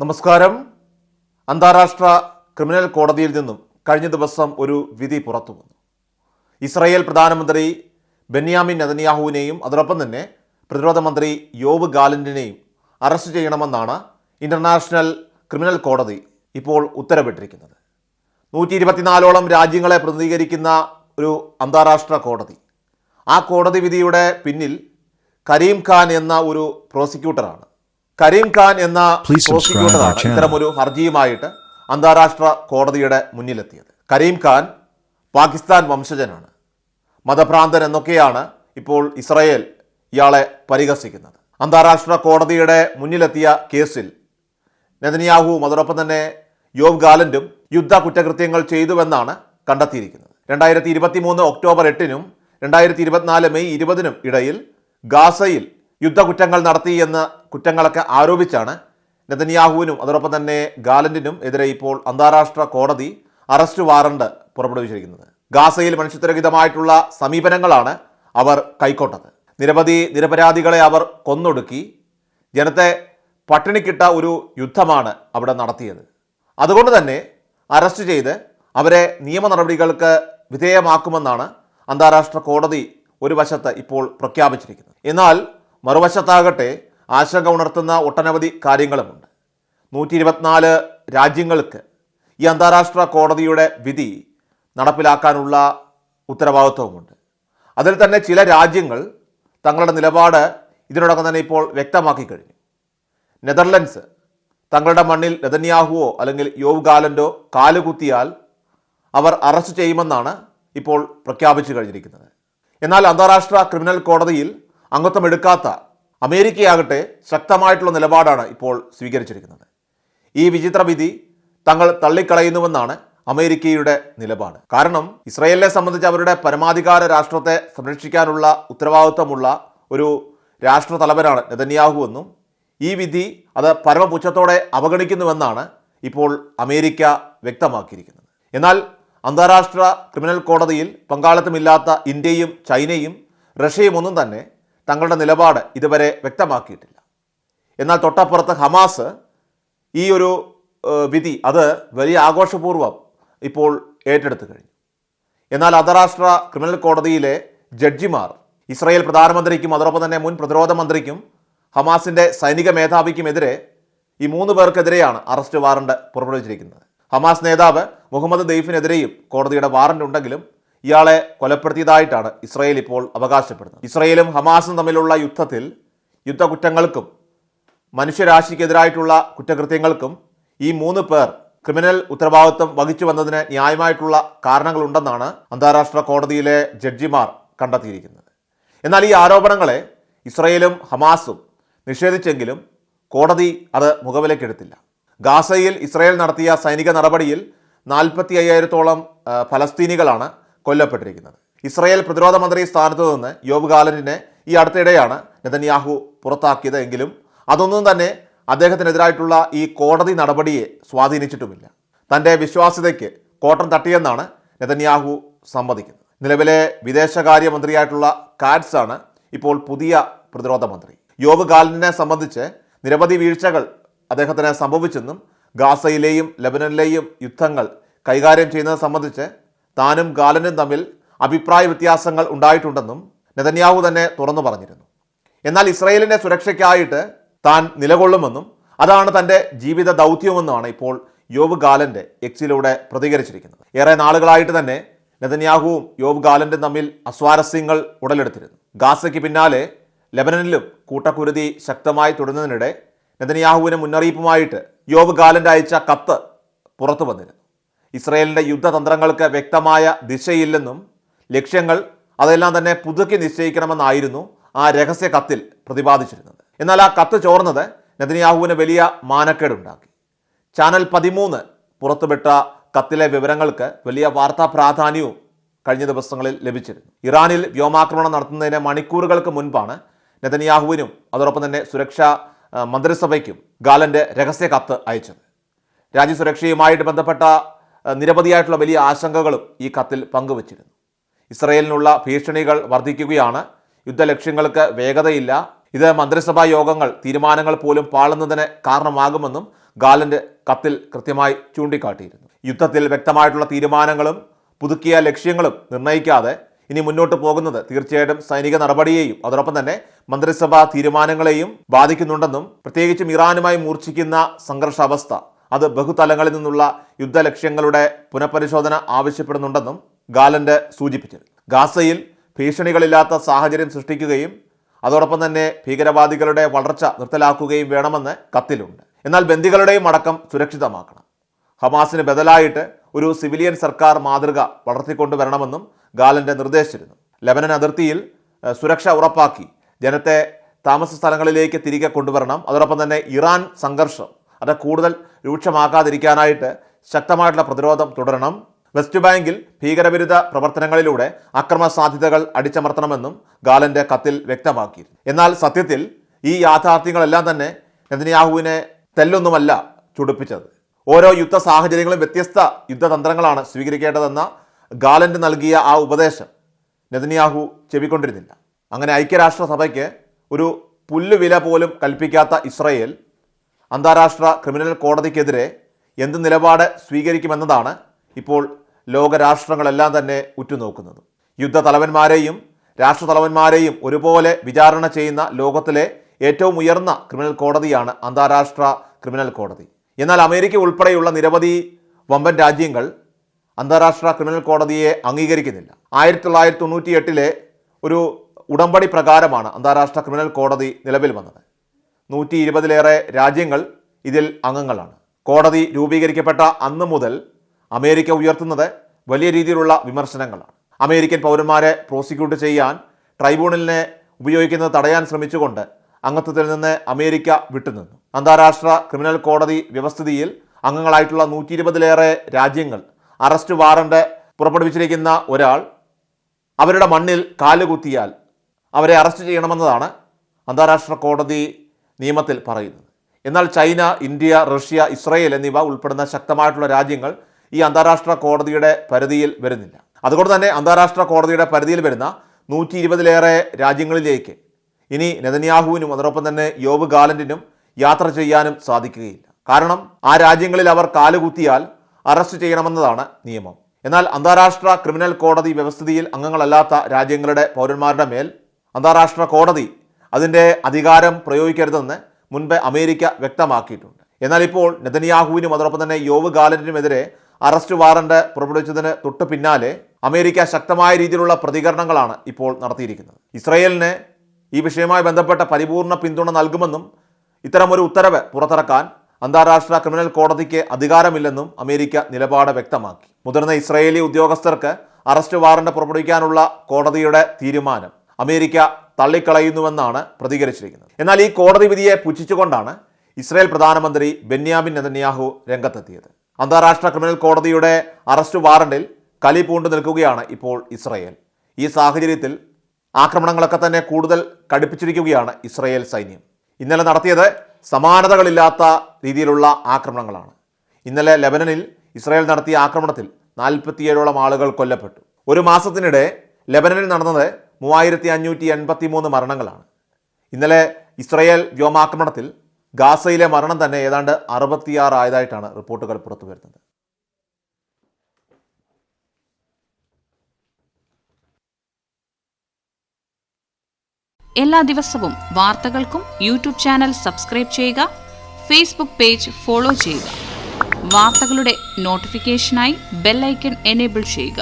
നമസ്കാരം. അന്താരാഷ്ട്ര ക്രിമിനൽ കോടതിയിൽ നിന്നും കഴിഞ്ഞ ദിവസം ഒരു വിധി പുറത്തു വന്നു. ഇസ്രായേൽ പ്രധാനമന്ത്രി ബെന്യാമിൻ നെതന്യാഹുവിനെയും അതോടൊപ്പം തന്നെ പ്രതിരോധ മന്ത്രി യോവ് ഗാലന്റിനെയും അറസ്റ്റ് ചെയ്യണമെന്നാണ് ഇൻ്റർനാഷണൽ ക്രിമിനൽ കോടതി ഇപ്പോൾ ഉത്തരവിട്ടിരിക്കുന്നത്. 124ഓളം രാജ്യങ്ങളെ പ്രതിനിധീകരിക്കുന്ന ഒരു അന്താരാഷ്ട്ര കോടതി. ആ കോടതി വിധിയുടെ പിന്നിൽ കരീം ഖാൻ എന്ന ഒരു പ്രോസിക്യൂട്ടറാണ്. കരീം ഖാൻ എന്ന പ്രോസിക്യൂട്ടറാണ് ഇത്തരമൊരു ഹർജിയുമായിട്ട് അന്താരാഷ്ട്ര കോടതിയുടെ മുന്നിലെത്തിയത്. കരീം ഖാൻ പാകിസ്ഥാൻ വംശജനാണ്, മതഭ്രാന്തൻ എന്നൊക്കെയാണ് ഇപ്പോൾ ഇസ്രായേൽ ഇയാളെ പരിഹസിക്കുന്നത്. അന്താരാഷ്ട്ര കോടതിയുടെ മുന്നിലെത്തിയ കേസിൽ നെതന്യാഹുവും അതോടൊപ്പം തന്നെ യോവ് ഗാലന്റും യുദ്ധ കുറ്റകൃത്യങ്ങൾ ചെയ്തുവെന്നാണ് കണ്ടെത്തിയിരിക്കുന്നത്. 2023 ഒക്ടോബർ 8-നും 2024 മെയ് 20-നും ഇടയിൽ ഗാസയിൽ യുദ്ധകുറ്റങ്ങൾ നടത്തി എന്ന കുറ്റങ്ങളൊക്കെ ആരോപിച്ചാണ് നെതന്യാഹുവിനും അതോടൊപ്പം തന്നെ ഗാലന്റിനും എതിരെ ഇപ്പോൾ അന്താരാഷ്ട്ര കോടതി അറസ്റ്റ് വാറണ്ട് പുറപ്പെടുവിച്ചിരിക്കുന്നത്. ഗാസയിൽ മനുഷ്യത്വരഹിതമായിട്ടുള്ള സമീപനങ്ങളാണ് അവർ കൈക്കൊണ്ടത്. നിരവധി നിരപരാധികളെ അവർ കൊന്നൊടുക്കി ജനത്തെ പട്ടിണിക്കിട്ട ഒരു യുദ്ധമാണ് അവിടെ നടത്തിയത്. അതുകൊണ്ട് തന്നെ അറസ്റ്റ് ചെയ്ത് അവരെ നിയമ നടപടികൾക്ക് വിധേയമാക്കുമെന്നാണ് അന്താരാഷ്ട്ര കോടതി ഒരു വശത്ത് ഇപ്പോൾ പ്രഖ്യാപിച്ചിരിക്കുന്നത്. എന്നാൽ മറുവശത്താകട്ടെ ആശങ്ക ഉണർത്തുന്ന ഒട്ടനവധി കാര്യങ്ങളുമുണ്ട്. 124 രാജ്യങ്ങൾക്ക് ഈ അന്താരാഷ്ട്ര കോടതിയുടെ വിധി നടപ്പിലാക്കാനുള്ള ഉത്തരവാദിത്വവുമുണ്ട്. അതിൽ തന്നെ ചില രാജ്യങ്ങൾ തങ്ങളുടെ നിലപാട് ഇതിനോടകം തന്നെ ഇപ്പോൾ വ്യക്തമാക്കി കഴിഞ്ഞു. നെതർലൻഡ്സ് തങ്ങളുടെ മണ്ണിൽ നെതന്യാഹുവോ അല്ലെങ്കിൽ യോവ് ഗാലന്റോ കാലുകുത്തിയാൽ അവർ അറസ്റ്റ് ചെയ്യുമെന്നാണ് ഇപ്പോൾ പ്രഖ്യാപിച്ചു കഴിഞ്ഞിരിക്കുന്നത്. എന്നാൽ അന്താരാഷ്ട്ര ക്രിമിനൽ കോടതിയിൽ അംഗത്വം എടുക്കാത്ത അമേരിക്കയാകട്ടെ ശക്തമായിട്ടുള്ള നിലപാടാണ് ഇപ്പോൾ സ്വീകരിച്ചിരിക്കുന്നത്. ഈ വിചിത്ര വിധി തങ്ങൾ തള്ളിക്കളയുന്നുവെന്നാണ് അമേരിക്കയുടെ നിലപാട്. കാരണം ഇസ്രായേലിനെ സംബന്ധിച്ച് അവരുടെ പരമാധികാര രാഷ്ട്രത്തെ സംരക്ഷിക്കാനുള്ള ഉത്തരവാദിത്വമുള്ള ഒരു രാഷ്ട്ര തലവനാണ് നെതന്യാഹു എന്നും ഈ വിധി അത് പരമപുച്ഛത്തോടെ അവഗണിക്കുന്നുവെന്നാണ് ഇപ്പോൾ അമേരിക്ക വ്യക്തമാക്കിയിരിക്കുന്നത്. എന്നാൽ അന്താരാഷ്ട്ര ക്രിമിനൽ കോടതിയിൽ പങ്കാളിത്തമില്ലാത്ത ഇന്ത്യയും ചൈനയും റഷ്യയും ഒന്നും തന്നെ തങ്ങളുടെ നിലപാട് ഇതുവരെ വ്യക്തമാക്കിയിട്ടില്ല. എന്നാൽ തൊട്ടപ്പുറത്ത് ഹമാസ് ഈ ഒരു വിധി അത് വലിയ ആഘോഷപൂർവ്വം ഇപ്പോൾ ഏറ്റെടുത്തു കഴിഞ്ഞു. എന്നാൽ അന്താരാഷ്ട്ര ക്രിമിനൽ കോടതിയിലെ ജഡ്ജിമാർ ഇസ്രായേൽ പ്രധാനമന്ത്രിക്കും അതോടൊപ്പം തന്നെ മുൻ പ്രതിരോധ മന്ത്രിക്കും ഹമാസിൻ്റെ സൈനിക മേധാവിക്കുമെതിരെ ഈ 3 പേർക്കെതിരെയാണ് അറസ്റ്റ് വാറണ്ട് പുറപ്പെടുവിച്ചിരിക്കുന്നത്. ഹമാസ് നേതാവ് മുഹമ്മദ് ദെയ്ഫിനെതിരെയും കോടതിയുടെ വാറണ്ട് ഉണ്ടെങ്കിലും ഇയാളെ കൊലപ്പെടുത്തിയതായിട്ടാണ് ഇസ്രായേൽ ഇപ്പോൾ അവകാശപ്പെടുന്നത്. ഇസ്രായേലും ഹമാസും തമ്മിലുള്ള യുദ്ധത്തിൽ യുദ്ധകുറ്റങ്ങൾക്കും മനുഷ്യരാശിക്കെതിരായിട്ടുള്ള കുറ്റകൃത്യങ്ങൾക്കും ഈ 3 പേർ ക്രിമിനൽ ഉത്തരവാദിത്വം വഹിച്ചു വന്നതിന് ന്യായമായിട്ടുള്ള കാരണങ്ങളുണ്ടെന്നാണ് അന്താരാഷ്ട്ര കോടതിയിലെ ജഡ്ജിമാർ കണ്ടെത്തിയിരിക്കുന്നത്. എന്നാൽ ഈ ആരോപണങ്ങളെ ഇസ്രായേലും ഹമാസും നിഷേധിച്ചെങ്കിലും കോടതി അത് മുഖവിലക്കെടുത്തില്ല. ഗാസയിൽ ഇസ്രായേൽ നടത്തിയ സൈനിക നടപടിയിൽ 45,000-ഓളം ഫലസ്തീനികളാണ് കൊല്ലപ്പെട്ടിരിക്കുന്നത്. ഇസ്രായേൽ പ്രതിരോധ മന്ത്രി സ്ഥാനത്ത് നിന്ന് യോവ് ഗാലന്റിനെ ഈ അടുത്തിടെയാണ് നെതന്യാഹു പുറത്താക്കിയത്. എങ്കിലും അതൊന്നും തന്നെ അദ്ദേഹത്തിനെതിരായിട്ടുള്ള ഈ കോടതി നടപടിയെ സ്വാധീനിച്ചിട്ടുമില്ല. തൻ്റെ വിശ്വാസ്യതയ്ക്ക് കോട്ടം തട്ടിയെന്നാണ് നെതന്യാഹു സമ്മതിക്കുന്നത്. നിലവിലെ വിദേശകാര്യമന്ത്രിയായിട്ടുള്ള കാറ്റ്സ് ആണ് ഇപ്പോൾ പുതിയ പ്രതിരോധ മന്ത്രി. യോവ് ഗാലന്റിനെ സംബന്ധിച്ച് നിരവധി വീഴ്ചകൾ അദ്ദേഹത്തിന് സംഭവിച്ചെന്നും ഗാസയിലെയും ലെബനനിലെയും യുദ്ധങ്ങൾ കൈകാര്യം ചെയ്യുന്നത് സംബന്ധിച്ച് താനും ഗാലന്റും തമ്മിൽ അഭിപ്രായ വ്യത്യാസങ്ങൾ ഉണ്ടായിട്ടുണ്ടെന്നും നെതന്യാഹു തന്നെ തുറന്നു പറഞ്ഞിരുന്നു. എന്നാൽ ഇസ്രായേലിൻ്റെ സുരക്ഷയ്ക്കായിട്ട് താൻ നിലകൊള്ളുമെന്നും അതാണ് തൻ്റെ ജീവിത ദൗത്യമെന്നുമാണ് ഇപ്പോൾ യോവ് ഗാലന്റ് എക്സിലൂടെ പ്രതികരിച്ചിരിക്കുന്നത്. ഏറെ നാളുകളായിട്ട് തന്നെ നെതന്യാഹുവും യോവ് ഗാലന്റും തമ്മിൽ അസ്വാരസ്യങ്ങൾ ഉടലെടുത്തിരുന്നു. ഗാസയ്ക്ക് പിന്നാലെ ലെബനനിലും കൂട്ടക്കുരുതി ശക്തമായി തുടരുന്നതിനിടെ നെതന്യാഹുവിന് മുന്നറിയിപ്പുമായിട്ട് യോവ് ഗാലന്റ് അയച്ച കത്ത് പുറത്തു വന്നിരുന്നു. ഇസ്രായേലിൻ്റെ യുദ്ധതന്ത്രങ്ങൾക്ക് വ്യക്തമായ ദിശയില്ലെന്നും ലക്ഷ്യങ്ങൾ അതെല്ലാം തന്നെ പുതുക്കി നിശ്ചയിക്കണമെന്നായിരുന്നു ആ രഹസ്യ കത്തിൽ പ്രതിപാദിച്ചിരുന്നത്. എന്നാൽ ആ കത്ത് ചോർന്നത് നെതന്യാഹുവിന് വലിയ മാനക്കേടുണ്ടാക്കി. ചാനൽ 13 പുറത്തുവിട്ട കത്തിലെ വിവരങ്ങൾക്ക് വലിയ വാർത്താ പ്രാധാന്യവും കഴിഞ്ഞ ദിവസങ്ങളിൽ ലഭിച്ചിരുന്നു. ഇറാനിൽ വ്യോമാക്രമണം നടത്തുന്നതിന് മണിക്കൂറുകൾക്ക് മുൻപാണ് നെതന്യാഹുവിനും അതോടൊപ്പം തന്നെ സുരക്ഷാ മന്ത്രിസഭയ്ക്കും ഗാലന്റ് രഹസ്യ കത്ത് അയച്ചത്. രാജ്യസുരക്ഷയുമായിട്ട് ബന്ധപ്പെട്ട നിരവധിയായിട്ടുള്ള വലിയ ആശങ്കകളും ഈ കത്തിൽ പങ്കുവച്ചിരുന്നു. ഇസ്രായേലിനുള്ള ഭീഷണികൾ വർദ്ധിക്കുകയാണ്, യുദ്ധലക്ഷ്യങ്ങൾക്ക് വേഗതയില്ല, ഇത് മന്ത്രിസഭാ യോഗങ്ങൾ തീരുമാനങ്ങൾ പോലും പാളുന്നതിന് കാരണമാകുമെന്നും ഗാലന്റ് കത്തിൽ കൃത്യമായി ചൂണ്ടിക്കാട്ടിയിരുന്നു. യുദ്ധത്തിൽ വ്യക്തമായിട്ടുള്ള തീരുമാനങ്ങളും പുതുക്കിയ ലക്ഷ്യങ്ങളും നിർണ്ണയിക്കാതെ ഇനി മുന്നോട്ട് പോകുന്നത് തീർച്ചയായിട്ടും സൈനിക നടപടിയെയും അതോടൊപ്പം തന്നെ മന്ത്രിസഭാ തീരുമാനങ്ങളെയും ബാധിക്കുന്നുണ്ടെന്നും പ്രത്യേകിച്ചും ഇറാനുമായി മൂർച്ഛിക്കുന്ന സംഘർഷാവസ്ഥ അത് ബഹുതലങ്ങളിൽ നിന്നുള്ള യുദ്ധലക്ഷ്യങ്ങളുടെ പുനഃപരിശോധന ആവശ്യപ്പെടുന്നുണ്ടെന്നും ഗാലന്റ് സൂചിപ്പിച്ചിരുന്നു. ഗാസയിൽ ഭീഷണികളില്ലാത്ത സാഹചര്യം സൃഷ്ടിക്കുകയും അതോടൊപ്പം തന്നെ ഭീകരവാദികളുടെ വളർച്ച നിർത്തലാക്കുകയും വേണമെന്ന് കത്തിലുണ്ട്. എന്നാൽ ബന്ദികളുടെയും അടക്കം സുരക്ഷിതമാക്കണം. ഹമാസിന് ബദലായിട്ട് ഒരു സിവിലിയൻ സർക്കാർ മാതൃക വളർത്തിക്കൊണ്ടുവരണമെന്നും ഗാലന്റ് നിർദ്ദേശിച്ചിരുന്നു. ലെബനൻ അതിർത്തിയിൽ സുരക്ഷ ഉറപ്പാക്കി ജനത്തെ താമസ സ്ഥലങ്ങളിലേക്ക് തിരികെ കൊണ്ടുവരണം. അതോടൊപ്പം തന്നെ ഇറാൻ സംഘർഷം അത് കൂടുതൽ രൂക്ഷമാക്കാതിരിക്കാനായിട്ട് ശക്തമായിട്ടുള്ള പ്രതിരോധം തുടരണം. വെസ്റ്റ് ബാങ്കിൽ ഭീകരവിരുദ്ധ പ്രവർത്തനങ്ങളിലൂടെ അക്രമ സാധ്യതകൾ അടിച്ചമർത്തണമെന്നും ഗാലന്റ് കത്തിൽ വ്യക്തമാക്കിയിരുന്നു. എന്നാൽ സത്യത്തിൽ ഈ യാഥാർത്ഥ്യങ്ങളെല്ലാം തന്നെ നെതന്യാഹുവിനെ തെല്ലൊന്നുമല്ല ചുടിപ്പിച്ചത്. ഓരോ യുദ്ധ സാഹചര്യങ്ങളും വ്യത്യസ്ത യുദ്ധതന്ത്രങ്ങളാണ് സ്വീകരിക്കേണ്ടതെന്ന ഗാലന്റ് നൽകിയ ആ ഉപദേശം നെതന്യാഹു ചെവിക്കൊണ്ടിരുന്നില്ല. അങ്ങനെ ഐക്യരാഷ്ട്രസഭയ്ക്ക് ഒരു പുല്ലുവില പോലും കൽപ്പിക്കാത്ത ഇസ്രയേൽ അന്താരാഷ്ട്ര ക്രിമിനൽ കോടതിക്കെതിരെ എന്ത് നിലപാട് സ്വീകരിക്കുമെന്നതാണ് ഇപ്പോൾ ലോകരാഷ്ട്രങ്ങളെല്ലാം തന്നെ ഉറ്റുനോക്കുന്നത്. യുദ്ധതലവന്മാരെയും രാഷ്ട്രതലവന്മാരെയും ഒരുപോലെ വിചാരണ ചെയ്യുന്ന ലോകത്തിലെ ഏറ്റവും ഉയർന്ന ക്രിമിനൽ കോടതിയാണ് അന്താരാഷ്ട്ര ക്രിമിനൽ കോടതി. എന്നാൽ അമേരിക്ക ഉൾപ്പെടെയുള്ള നിരവധി വമ്പൻ രാജ്യങ്ങൾ അന്താരാഷ്ട്ര ക്രിമിനൽ കോടതിയെ അംഗീകരിക്കുന്നില്ല. 1998 ഒരു ഉടമ്പടി പ്രകാരമാണ് അന്താരാഷ്ട്ര ക്രിമിനൽ കോടതി നിലവിൽ വന്നത്. 120-ലേറെ രാജ്യങ്ങൾ ഇതിൽ അംഗങ്ങളാണ്. കോടതി രൂപീകരിക്കപ്പെട്ട അന്ന് മുതൽ അമേരിക്ക ഉയർത്തുന്നത് വലിയ രീതിയിലുള്ള വിമർശനങ്ങളാണ്. അമേരിക്കൻ പൗരന്മാരെ പ്രോസിക്യൂട്ട് ചെയ്യാൻ ട്രൈബ്യൂണലിനെ ഉപയോഗിക്കുന്നത് തടയാൻ ശ്രമിച്ചുകൊണ്ട് അംഗത്വത്തിൽ നിന്ന് അമേരിക്ക വിട്ടുനിന്നു. അന്താരാഷ്ട്ര ക്രിമിനൽ കോടതി വ്യവസ്ഥിതിയിൽ അംഗങ്ങളായിട്ടുള്ള 120-ലേറെ രാജ്യങ്ങൾ അറസ്റ്റ് വാറണ്ട് പുറപ്പെടുവിച്ചിരിക്കുന്ന ഒരാൾ അവരുടെ മണ്ണിൽ കാലുകുത്തിയാൽ അവരെ അറസ്റ്റ് ചെയ്യണമെന്നതാണ് അന്താരാഷ്ട്ര കോടതി നിയമത്തിൽ പറയുന്നത്. എന്നാൽ ചൈന, ഇന്ത്യ, റഷ്യ, ഇസ്രയേൽ എന്നിവ ഉൾപ്പെടുന്ന ശക്തമായിട്ടുള്ള രാജ്യങ്ങൾ ഈ അന്താരാഷ്ട്ര കോടതിയുടെ പരിധിയിൽ വരുന്നില്ല. അതുകൊണ്ട് തന്നെ അന്താരാഷ്ട്ര കോടതിയുടെ പരിധിയിൽ വരുന്ന 120-ലേറെ രാജ്യങ്ങളിലേക്ക് ഇനി നെതന്യാഹുവിനും അതോടൊപ്പം തന്നെ യോവ് ഗാലന്റിനും യാത്ര ചെയ്യാനും സാധിക്കുകയില്ല. കാരണം ആ രാജ്യങ്ങളിൽ അവർ കാലുകുത്തിയാൽ അറസ്റ്റ് ചെയ്യണമെന്നതാണ് നിയമം. എന്നാൽ അന്താരാഷ്ട്ര ക്രിമിനൽ കോടതി വ്യവസ്ഥിതിയിൽ അംഗങ്ങളല്ലാത്ത രാജ്യങ്ങളുടെ പൗരന്മാരുടെ മേൽ അന്താരാഷ്ട്ര കോടതി അതിൻ്റെ അധികാരം പ്രയോഗിക്കരുതെന്ന് മുൻപ് അമേരിക്ക വ്യക്തമാക്കിയിട്ടുണ്ട്. എന്നാൽ ഇപ്പോൾ നെതന്യാഹുവിനും അതോടൊപ്പം തന്നെ യോവ് ഗാലന്റിനുമെതിരെ അറസ്റ്റ് വാറണ്ട് പുറപ്പെടുവിച്ചതിന് തൊട്ട് പിന്നാലെ അമേരിക്ക ശക്തമായ രീതിയിലുള്ള പ്രതികരണങ്ങളാണ് ഇപ്പോൾ നടത്തിയിരിക്കുന്നത്. ഇസ്രയേലിന് ഈ വിഷയവുമായി ബന്ധപ്പെട്ട പരിപൂർണ പിന്തുണ നൽകുമെന്നും ഇത്തരമൊരു ഉത്തരവ് പുറത്തിറക്കാൻ അന്താരാഷ്ട്ര ക്രിമിനൽ കോടതിക്ക് അധികാരമില്ലെന്നും അമേരിക്ക നിലപാട് വ്യക്തമാക്കി. മുതിർന്ന ഇസ്രയേലി ഉദ്യോഗസ്ഥർക്ക് അറസ്റ്റ് വാറണ്ട് പുറപ്പെടുവിക്കാനുള്ള കോടതിയുടെ തീരുമാനം അമേരിക്ക തള്ളിക്കളയുന്നുവെന്നാണ് പ്രതികരിച്ചിരിക്കുന്നത്. എന്നാൽ ഈ കോടതി വിധിയെ പുച്ഛിച്ചുകൊണ്ടാണ് ഇസ്രായേൽ പ്രധാനമന്ത്രി ബെന്യാമിൻ നെതന്യാഹു രംഗത്തെത്തിയത്. അന്താരാഷ്ട്ര ക്രിമിനൽ കോടതിയുടെ അറസ്റ്റ് വാറണ്ടിൽ കലി പൂണ്ടു നിൽക്കുകയാണ് ഇപ്പോൾ ഇസ്രായേൽ. ഈ സാഹചര്യത്തിൽ ആക്രമണങ്ങളൊക്കെ തന്നെ കൂടുതൽ കടുപ്പിച്ചിരിക്കുകയാണ് ഇസ്രായേൽ സൈന്യം. ഇന്നലെ നടത്തിയത് സമാനതകളില്ലാത്ത രീതിയിലുള്ള ആക്രമണങ്ങളാണ്. ഇന്നലെ ലെബനനിൽ ഇസ്രായേൽ നടത്തിയ ആക്രമണത്തിൽ 47ഓളം ആളുകൾ കൊല്ലപ്പെട്ടു. ഒരു മാസത്തിനിടെ ലെബനനിൽ നടന്നത് 3583 മരണങ്ങളാണ്. ഇന്നലെ ഇസ്രായേൽ വ്യോമാക്രമണത്തിൽ ഗാസയിലെ മരണം തന്നെ ഏതാണ്ട് 66 ആയതായിട്ടാണ് റിപ്പോർട്ടുകൾ പുറത്തു വരുന്നത്. എല്ലാ ദിവസവും വാർത്തകൾക്കും യൂട്യൂബ് ചാനൽ സബ്സ്ക്രൈബ് ചെയ്യുക, ഫേസ്ബുക്ക് പേജ് ഫോളോ ചെയ്യുക. വാർത്തകളുടെ നോട്ടിഫിക്കേഷനായി ബെൽ ഐക്കൺ എനേബിൾ ചെയ്യുക.